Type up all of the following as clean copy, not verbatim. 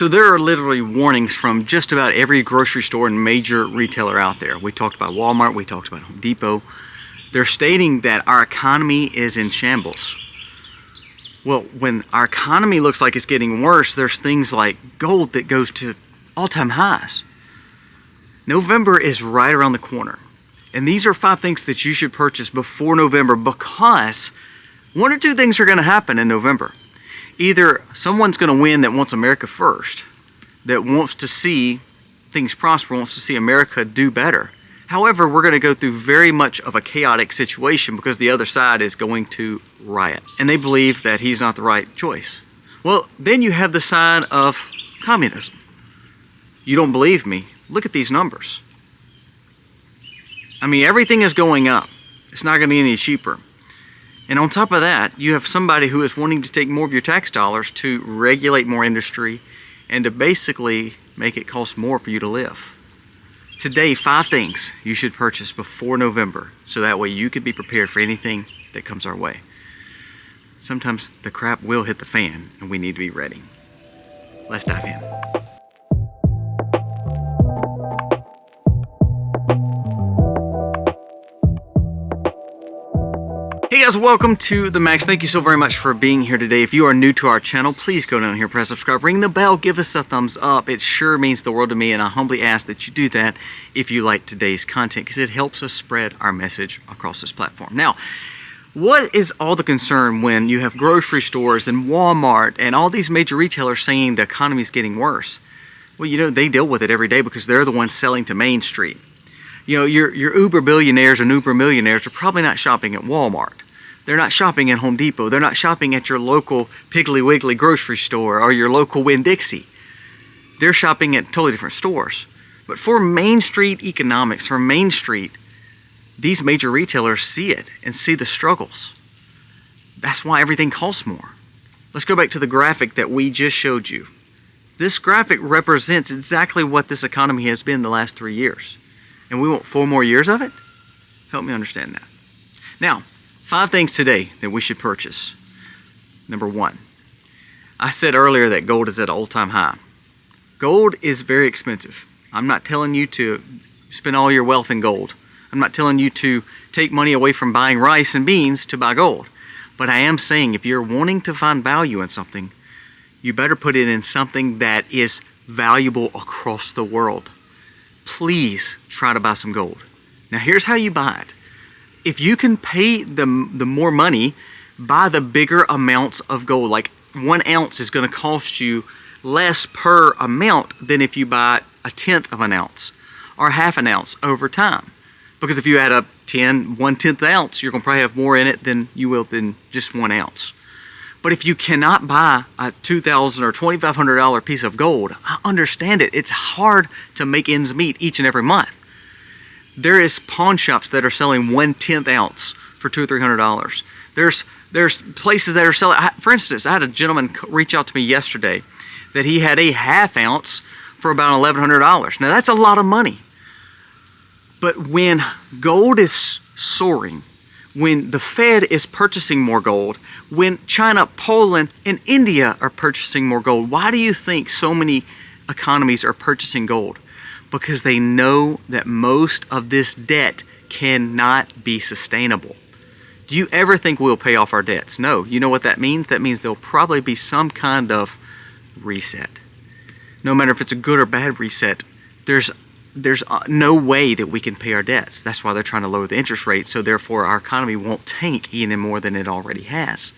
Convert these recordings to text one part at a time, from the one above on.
So there are literally warnings from just about every grocery store and major retailer out there. We talked about Walmart, we talked about Home Depot. They're stating that our economy is in shambles. Well, when our economy looks like it's getting worse, there's things like gold that goes to all-time highs. November is right around the corner. And these are 5 things that you should purchase before November, because one or two things are going to happen in November. Either someone's going to win that wants America first, that wants to see things prosper, wants to see America do better. However, we're going to go through very much of a chaotic situation because the other side is going to riot. And they believe that he's not the right choice. Well, then you have the side of communism. You don't believe me? Look at these numbers. I mean, everything is going up. It's not going to be any cheaper. And on top of that, you have somebody who is wanting to take more of your tax dollars to regulate more industry and to basically make it cost more for you to live. Today, 5 things you should purchase before November, so that way you can be prepared for anything that comes our way. Sometimes the crap will hit the fan and we need to be ready. Let's dive in. Hey guys, welcome to the Max. Thank you so very much for being here today. If you are new to our channel, please go down here, press subscribe, ring the bell, give us a thumbs up. It sure means the world to me, and I humbly ask that you do that if you like today's content, because it helps us spread our message across this platform. Now, what is all the concern when you have grocery stores and Walmart and all these major retailers saying the economy is getting worse? Well, you know, they deal with it every day because they're the ones selling to Main Street. You know, your uber billionaires and uber millionaires are probably not shopping at Walmart. They're not shopping at Home Depot. They're not shopping at your local Piggly Wiggly grocery store or your local Winn-Dixie. They're shopping at totally different stores. But for Main Street economics, for Main Street, these major retailers see it and see the struggles. That's why everything costs more. Let's go back to the graphic that we just showed you. This graphic represents exactly what this economy has been the last 3 years. And we want 4 more years of it? Help me understand that. Now, 5 things today that we should purchase. Number 1, I said earlier that gold is at an all-time high. Gold is very expensive. I'm not telling you to spend all your wealth in gold. I'm not telling you to take money away from buying rice and beans to buy gold. But I am saying if you're wanting to find value in something, you better put it in something that is valuable across the world. Please try to buy some gold. Now here's how you buy it. If you can pay the more money, buy the bigger amounts of gold. Like 1 ounce is going to cost you less per amount than if you buy 1/10 of an ounce or 1/2 ounce over time. Because if you add up 1/10 ounce, you're going to probably have more in it than you will than just 1 ounce. But if you cannot buy a $2,000 or $2,500 piece of gold, I understand it. It's hard to make ends meet each and every month. There is pawn shops that are selling 1/10 ounce for $200 or $300. There's places that are selling. For instance, I had a gentleman reach out to me yesterday that he had a 1/2 ounce for about $1,100. Now that's a lot of money. But when gold is soaring, when the Fed is purchasing more gold, when China, Poland, and India are purchasing more gold, why do you think so many economies are purchasing gold? Because they know that most of this debt cannot be sustainable. Do you ever think we'll pay off our debts? No. You know what that means? That means there'll probably be some kind of reset. No matter if it's a good or bad reset, there's no way that we can pay our debts. That's why they're trying to lower the interest rate, so therefore our economy won't tank any more than it already has.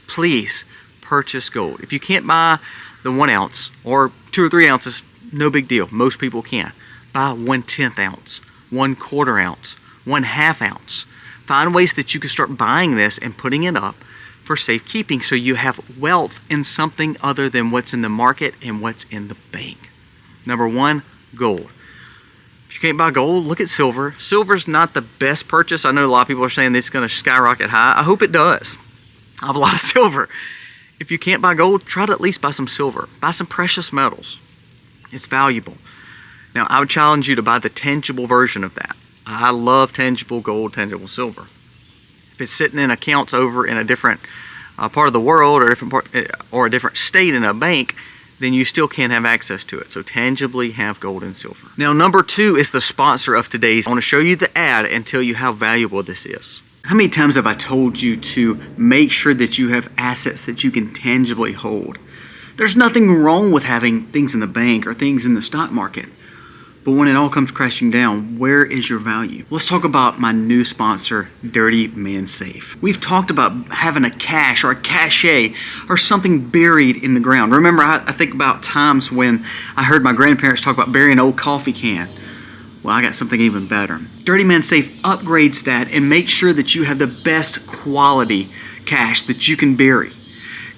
Please purchase gold. If you can't buy the 1 ounce or 2 or 3 ounces, no big deal. Most people can. Buy 1/10 ounce, 1/4 ounce, 1/2 ounce. Find ways that you can start buying this and putting it up for safekeeping so you have wealth in something other than what's in the market and what's in the bank. Number 1, gold. If you can't buy gold, look at silver. Silver's not the best purchase. I know a lot of people are saying this is going to skyrocket high. I hope it does. I have a lot of silver. If you can't buy gold, try to at least buy some silver. Buy some precious metals. It's valuable. Now, I would challenge you to buy the tangible version of that. I love tangible gold, tangible silver. If it's sitting in accounts over in a different part of the world or a different state in a bank, then you still can't have access to it. So tangibly have gold and silver. Now, number 2 is the sponsor of today's. I want to show you the ad and tell you how valuable this is. How many times have I told you to make sure that you have assets that you can tangibly hold? There's nothing wrong with having things in the bank or things in the stock market. But when it all comes crashing down, where is your value? Let's talk about my new sponsor, Dirty Man Safe. We've talked about having a cache or a cache or something buried in the ground. Remember, I think about times when I heard my grandparents talk about burying an old coffee can. Well, I got something even better. Dirty Man Safe upgrades that and makes sure that you have the best quality cache that you can bury.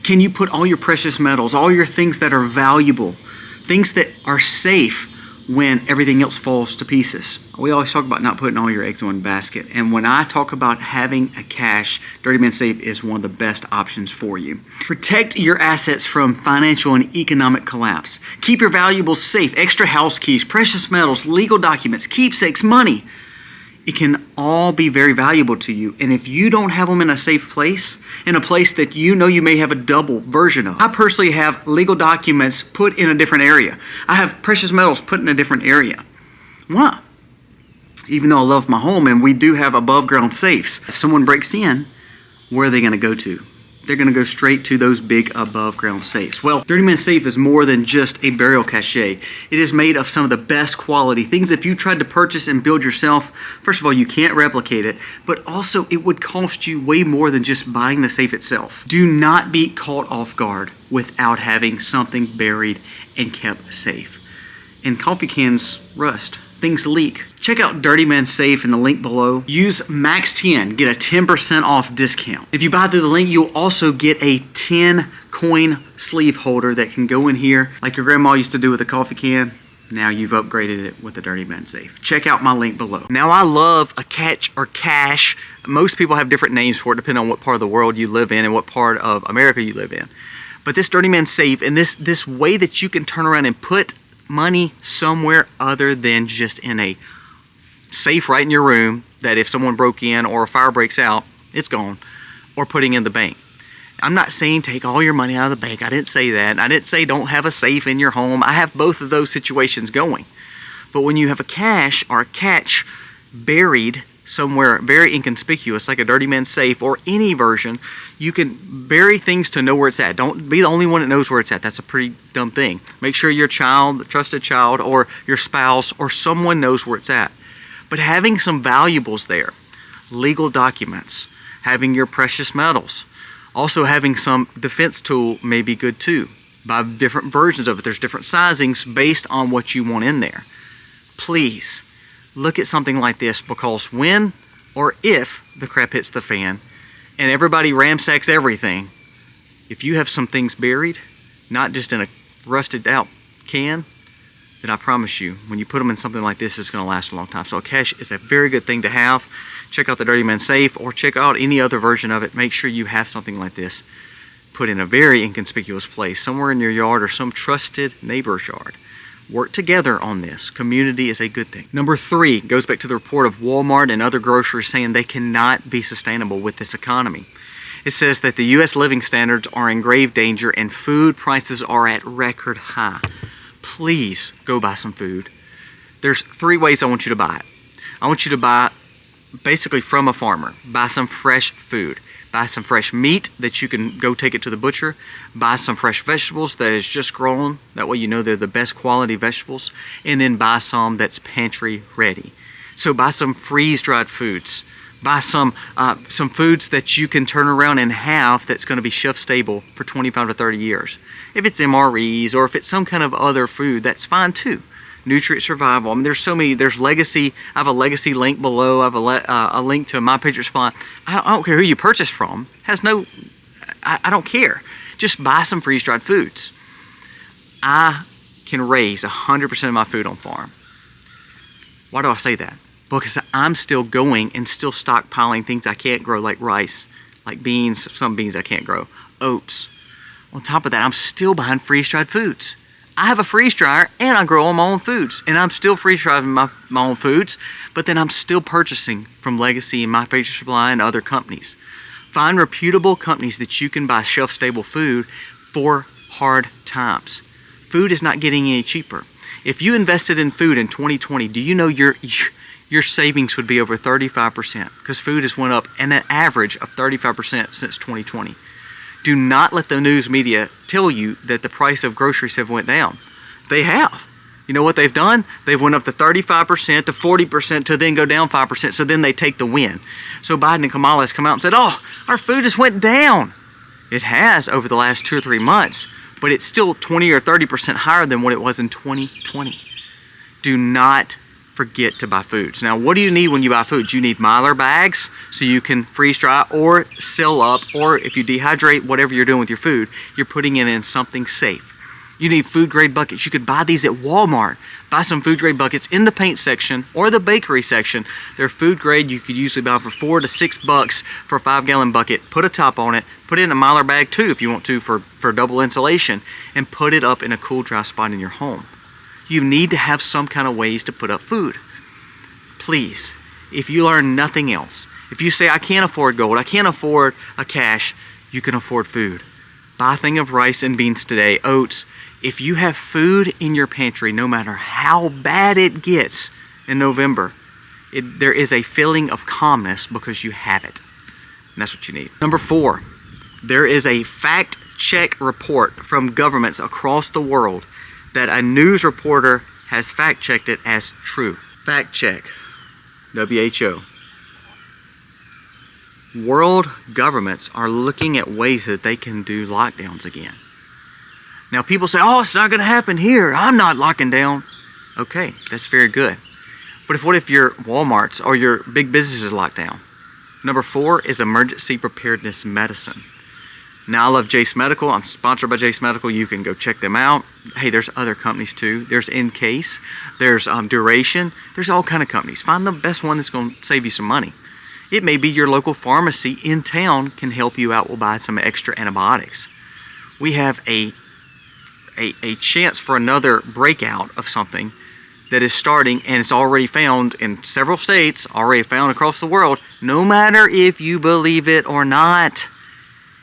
Can you put all your precious metals, all your things that are valuable, things that are safe when everything else falls to pieces? We always talk about not putting all your eggs in one basket. And when I talk about having a cache, Dirty Man Safe is one of the best options for you. Protect your assets from financial and economic collapse. Keep your valuables safe. Extra house keys, precious metals, legal documents, keepsakes, money. It can all be very valuable to you. And if you don't have them in a safe place, in a place that you know you may have a double version of. I personally have legal documents put in a different area. I have precious metals put in a different area. Why? Even though I love my home and we do have above ground safes, if someone breaks in, where are they going to go to? They're going to go straight to those big above ground safes. Well, Dirty Man Safe is more than just a burial cache. It is made of some of the best quality things. If you tried to purchase and build yourself, first of all, you can't replicate it, but also it would cost you way more than just buying the safe itself. Do not be caught off guard without having something buried and kept safe. And coffee cans rust. Things leak. Check out Dirty Man Safe in the link below. Use MAX10, get a 10% off discount. If you buy through the link, you'll also get a 10 coin sleeve holder that can go in here like your grandma used to do with a coffee can. Now you've upgraded it with the Dirty Man Safe. Check out my link below. Now, I love a catch or cache. Most people have different names for it depending on what part of the world you live in and what part of America you live in. But this Dirty Man Safe and this way that you can turn around and put money somewhere other than just in a safe right in your room, that if someone broke in or a fire breaks out, it's gone, or putting in the bank. I'm not saying take all your money out of the bank. I didn't say that. I didn't say don't have a safe in your home. I have both of those situations going. But when you have a cache or a catch buried somewhere very inconspicuous, like a Dirty Man Safe or any version, you can bury things to know where it's at. Don't be the only one that knows where it's at. That's a pretty dumb thing. Make sure your child, trusted child, or your spouse or someone knows where it's at. But having some valuables there, legal documents, having your precious metals, also having some defense tool may be good too. Buy different versions of it. There's different sizings based on what you want in there. Please look at something like this, because when or if the crap hits the fan and everybody ransacks everything, if you have some things buried, not just in a rusted out can, then I promise you, when you put them in something like this, it's going to last a long time. So a cache is a very good thing to have. Check out the Dirty Man Safe or check out any other version of it. Make sure you have something like this put in a very inconspicuous place, somewhere in your yard or some trusted neighbor's yard. Work together on this. Community is a good thing. Number 3 goes back to the report of Walmart and other grocers saying they cannot be sustainable with this economy. It says that the U.S. living standards are in grave danger and food prices are at record high. Please go buy some food. There's 3 ways I want you to buy it. I want you to buy basically from a farmer. Buy some fresh food. Buy some fresh meat that you can go take it to the butcher. Buy some fresh vegetables that is just grown. That way you know they're the best quality vegetables. And then buy some that's pantry ready. So buy some freeze-dried foods. Buy some foods that you can turn around and have that's going to be shelf stable for 25 to 30 years. If it's MREs or if it's some kind of other food, that's fine too. Nutrient Survival. I mean, there's so many. There's Legacy. I have a Legacy link below. I have a link to My Picture Supply. I don't care who you purchase from. I don't care. Just buy some freeze-dried foods. I can raise 100% of my food on farm. Why do I say that? Because I'm still going and still stockpiling things I can't grow, like rice, like beans, some beans I can't grow, oats. On top of that, I'm still buying freeze-dried foods. I have a freeze dryer and I grow all my own foods, and I'm still freeze drying my own foods, but then I'm still purchasing from Legacy and My Picture Supply and other companies. Find reputable companies that you can buy shelf-stable food for hard times. Food is not getting any cheaper. If you invested in food in 2020, do you know your savings would be over 35%? Because food has went up an average of 35% since 2020. Do not let the news media tell you that the price of groceries have went down. They have. You know what they've done? They've went up to 35% to 40% to then go down 5%. So then they take the win. So Biden and Kamala has come out and said, oh, our food has went down. It has over the last 2 or 3 months, but it's still 20 or 30% higher than what it was in 2020. Do not forget to buy foods. Now, what do you need when you buy foods? You need Mylar bags so you can freeze dry or seal up, or if you dehydrate whatever you're doing with your food, you're putting it in something safe. You need food grade buckets. You could buy these at Walmart. Buy some food grade buckets in the paint section or the bakery section. They're food grade. You could usually buy for $4 to $6 for a 5-gallon bucket. Put a top on it. Put it in a Mylar bag too if you want to for double insulation, and put it up in a cool, dry spot in your home. You need to have some kind of ways to put up food. Please, if you learn nothing else, if you say, I can't afford gold, I can't afford a cash, you can afford food. Buy a thing of rice and beans today, oats. If you have food in your pantry, no matter how bad it gets in November, there is a feeling of calmness because you have it. And that's what you need. Number 4, there is a fact check report from governments across the world that a news reporter has fact checked it as true. Fact check, WHO. World governments are looking at ways that they can do lockdowns again. Now people say, oh, it's not going to happen here. I'm not locking down. Okay, that's very good. But what if your Walmarts or your big businesses lock down? Number 4 is emergency preparedness medicine. Now, I love Jace Medical. I'm sponsored by Jace Medical. You can go check them out. Hey, there's other companies too. There's Encase. There's Duration. There's all kind of companies. Find the best one that's going to save you some money. It may be your local pharmacy in town can help you out. We'll buy some extra antibiotics. We have a chance for another breakout of something that is starting, and it's already found in several states, already found across the world, no matter if you believe it or not.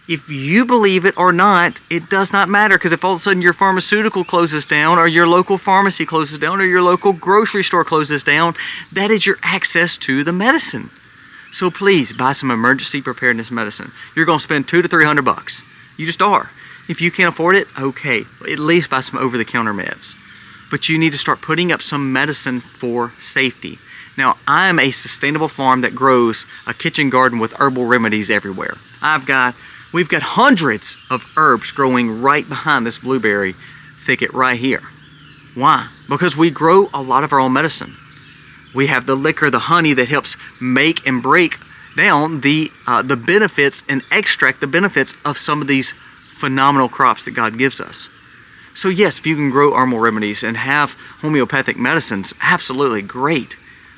If you believe it or not, it does not matter, because if all of a sudden your pharmaceutical closes down, or your local pharmacy closes down, or your local grocery store closes down, that is your access to the medicine. So please buy some emergency preparedness medicine. You're going to spend $200 to $300. You just are. If you can't afford it, okay, at least buy some over-the-counter meds. But you need to start putting up some medicine for safety. Now, I am a sustainable farm that grows a kitchen garden with herbal remedies everywhere. We've got hundreds of herbs growing right behind this blueberry thicket right here. Why? Because we grow a lot of our own medicine. We have the liquor, the honey that helps make and break down the benefits and extract the benefits of some of these phenomenal crops that God gives us. So yes, if you can grow herbal remedies and have homeopathic medicines, absolutely great.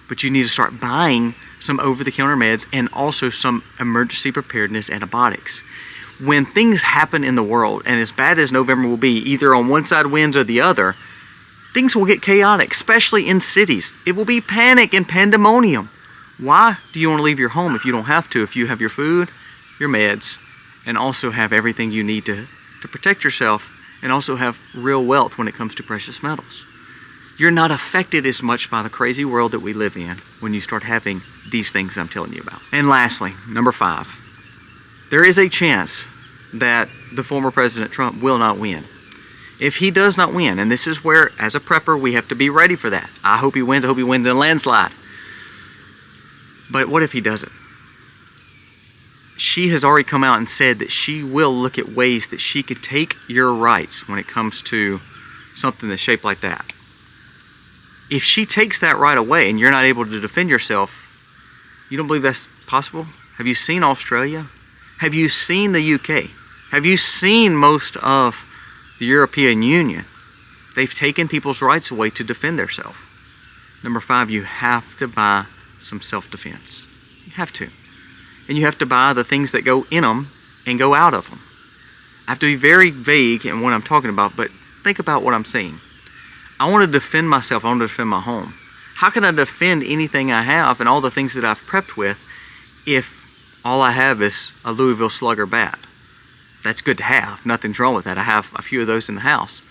But you need to start buying some over-the-counter meds and also some emergency preparedness antibiotics. When things happen in the world, and as bad as November will be, either on one side wins or the other, things will get chaotic, especially in cities. It will be panic and pandemonium. Why do you want to leave your home if you don't have to? If you have your food, your meds, and also have everything you need to protect yourself, and also have real wealth when it comes to precious metals. You're not affected as much by the crazy world that we live in when you start having these things I'm telling you about. And lastly, number 5, there is a chance that the former President Trump will not win. If he does not win, and this is where, as a prepper, we have to be ready for that. I hope he wins. I hope he wins in a landslide. But what if he doesn't? She has already come out and said that she will look at ways that she could take your rights when it comes to something that's shaped like that. If she takes that right away and you're not able to defend yourself, you don't believe that's possible? Have you seen Australia? Have you seen the UK? Have you seen most of the European Union? They've taken people's rights away to defend themselves. Number 5, you have to buy some self-defense. You have to. And you have to buy the things that go in them and go out of them. I have to be very vague in what I'm talking about, but think about what I'm saying. I want to defend myself. I want to defend my home. How can I defend anything I have and all the things that I've prepped with if all I have is a Louisville Slugger bat? That's good to have. Nothing's wrong with that. I have a few of those in the house.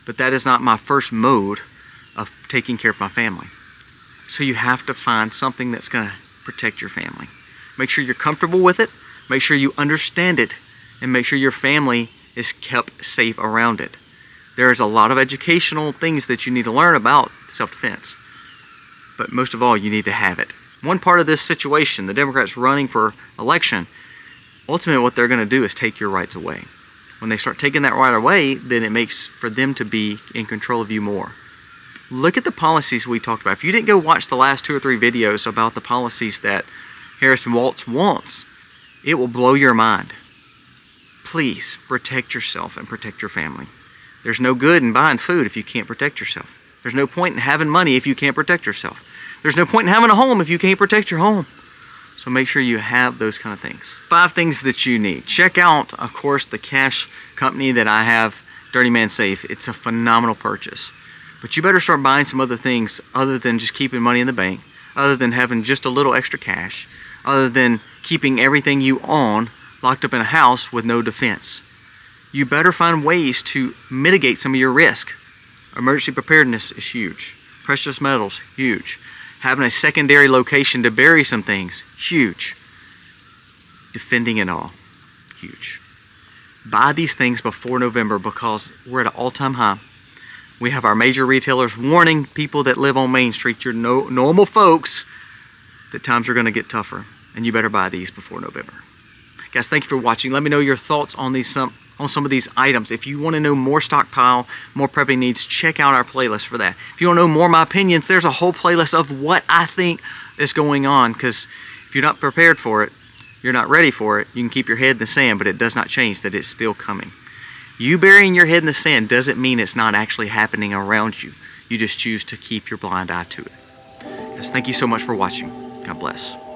but that is not my first mode of taking care of my family. So you have to find something that's going to protect your family. Make sure you're comfortable with it, make sure you understand it, and make sure your family is kept safe around it. There's a lot of educational things that you need to learn about self-defense, but most of all, you need to have it. One part of this situation, the Democrats running for election, ultimately what they're going to do is take your rights away. When they start taking that right away, then it makes for them to be in control of you more. Look at the policies we talked about. If you didn't go watch the last 2 or 3 videos about the policies that Harrison Waltz wants, it will blow your mind. Please protect yourself and protect your family. There's no good in buying food if you can't protect yourself. There's no point in having money if you can't protect yourself. There's no point in having a home if you can't protect your home. So make sure you have those kind of things. 5 things that you need. Check out, of course, the cash company that I have, Dirty Man Safe. It's a phenomenal purchase. But you better start buying some other things other than just keeping money in the bank, other than having just a little extra cash, other than keeping everything you own locked up in a house with no defense. You better find ways to mitigate some of your risk. Emergency preparedness is huge. Precious metals, huge. Having a secondary location to bury some things, huge. Defending it all, huge. Buy these things before November because we're at an all-time high. We have our major retailers warning people that live on Main Street, you're normal folks, that times are going to get tougher. And you better buy these before November. Guys, thank you for watching. Let me know your thoughts on some of these items. If you want to know more stockpile, more prepping needs, check out our playlist for that. If you want to know more of my opinions, there's a whole playlist of what I think is going on, because if you're not prepared for it, you're not ready for it, you can keep your head in the sand, but it does not change that it's still coming. You burying your head in the sand doesn't mean it's not actually happening around you. You just choose to keep your blind eye to it. Guys, thank you so much for watching. God bless.